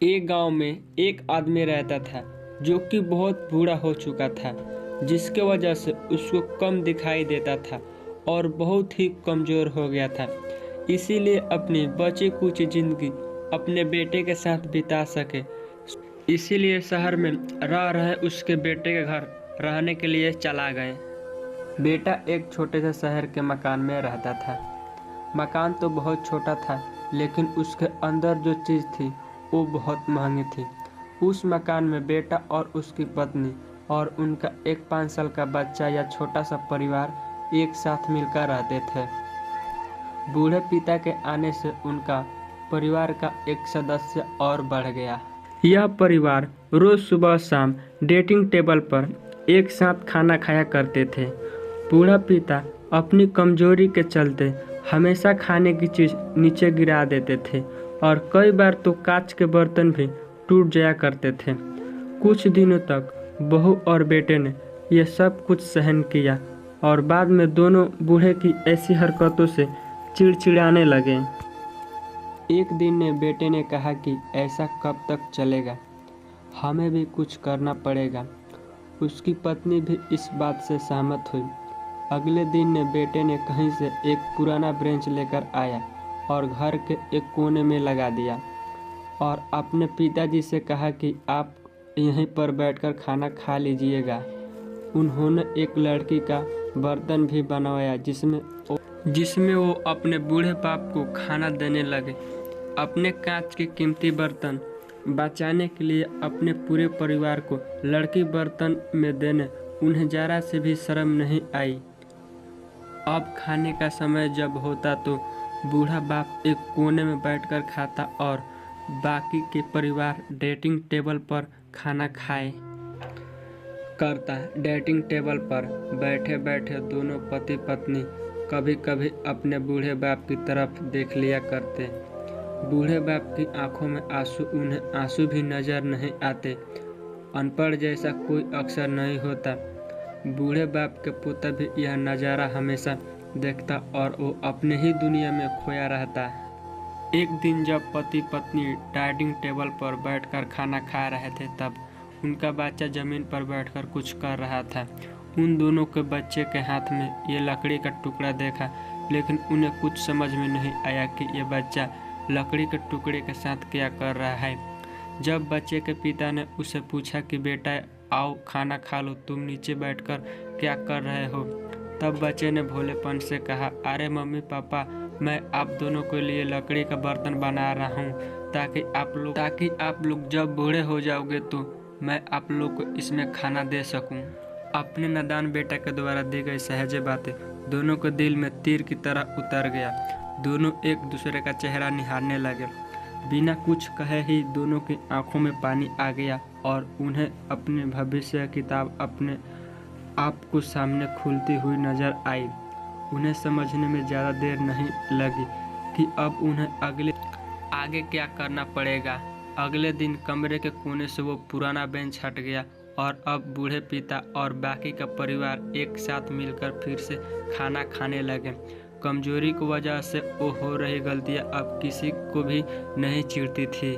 एक गांव में एक आदमी रहता था जो कि बहुत बूढ़ा हो चुका था, जिसके वजह से उसको कम दिखाई देता था और बहुत ही कमज़ोर हो गया था। इसीलिए अपनी बची कुछ ज़िंदगी अपने बेटे के साथ बिता सके, इसीलिए शहर में रह रहे उसके बेटे के घर रहने के लिए चला गए। बेटा एक छोटे से शहर के मकान में रहता था। मकान तो बहुत छोटा था, लेकिन उसके अंदर जो चीज़ थी वो बहुत महंगी थी। उस मकान में बेटा और उसकी पत्नी और उनका एक 5 साल का बच्चा या छोटा सा परिवार एक साथ मिलकर रहते थे। बूढ़े पिता के आने से उनका परिवार का एक सदस्य और बढ़ गया। यह परिवार रोज सुबह शाम डेटिंग टेबल पर एक साथ खाना खाया करते थे। बूढ़ा पिता अपनी कमजोरी के चलते हमेशा खाने की चीज़ नीचे गिरा देते थे और कई बार तो कांच के बर्तन भी टूट जाया करते थे। कुछ दिनों तक बहू और बेटे ने यह सब कुछ सहन किया और बाद में दोनों बूढ़े की ऐसी हरकतों से चिड़चिड़ाने लगे। एक दिन ने बेटे ने कहा कि ऐसा कब तक चलेगा, हमें भी कुछ करना पड़ेगा। उसकी पत्नी भी इस बात से सहमत हुई। अगले दिन ने बेटे ने कहीं से एक पुराना बेंच लेकर आया और घर के एक कोने में लगा दिया और अपने पिताजी से कहा कि आप यहीं पर बैठकर खाना खा लीजिएगा। उन्होंने एक लड़की का बर्तन भी बनवाया जिसमें वो अपने बूढ़े बाप को खाना देने लगे। अपने कांच के कीमती बर्तन बचाने के लिए अपने पूरे परिवार को लड़की बर्तन में देने उन्हें जरा से भी शर्म नहीं आई। अब खाने का समय जब होता तो बूढ़ा बाप एक कोने में बैठकर खाता और बाकी के परिवार डेटिंग टेबल पर खाना खाए करता। डेटिंग टेबल पर बैठे बैठे दोनों पति पत्नी कभी कभी अपने बूढ़े बाप की तरफ देख लिया करते। बूढ़े बाप की आंखों में आंसू उन्हें आंसू भी नजर नहीं आते। अनपढ़ जैसा कोई अक्षर नहीं होता। बूढ़े बाप के पुत्र भी यह नज़ारा हमेशा देखता और वो अपने ही दुनिया में खोया रहता। एक दिन जब पति पत्नी डाइनिंग टेबल पर बैठकर खाना खा रहे थे, तब उनका बच्चा जमीन पर बैठकर कुछ कर रहा था। उन दोनों के बच्चे के हाथ में ये लकड़ी का टुकड़ा देखा, लेकिन उन्हें कुछ समझ में नहीं आया कि ये बच्चा लकड़ी के टुकड़े के साथ क्या कर रहा है। जब बच्चे के पिता ने उसे पूछा कि बेटा आओ खाना खा लो, तुम नीचे बैठकर क्या कर रहे हो, तब बच्चे ने भोलेपन से कहा, अरे मम्मी पापा, मैं आप दोनों के लिए लकड़ी का बर्तन बना रहा हूँ ताकि आप लोग जब बूढ़े हो जाओगे तो मैं आप लोग को इसमें खाना दे सकूँ। अपने नादान बेटा के द्वारा दी गई सहजे बातें दोनों के दिल में तीर की तरह उतर गया। दोनों एक दूसरे का चेहरा निहारने लगे। बिना कुछ कहे ही दोनों की आंखों में पानी आ गया और उन्हें अपने भविष्य की किताब अपने आप को सामने खुलती हुई नजर आई। उन्हें समझने में ज़्यादा देर नहीं लगी कि अब उन्हें आगे क्या करना पड़ेगा। अगले दिन कमरे के कोने से वो पुराना बेंच हट गया और अब बूढ़े पिता और बाकी का परिवार एक साथ मिलकर फिर से खाना खाने लगे। कमजोरी की वजह से वो हो रही गलतियाँ अब किसी को भी नहीं चिढ़ती थी।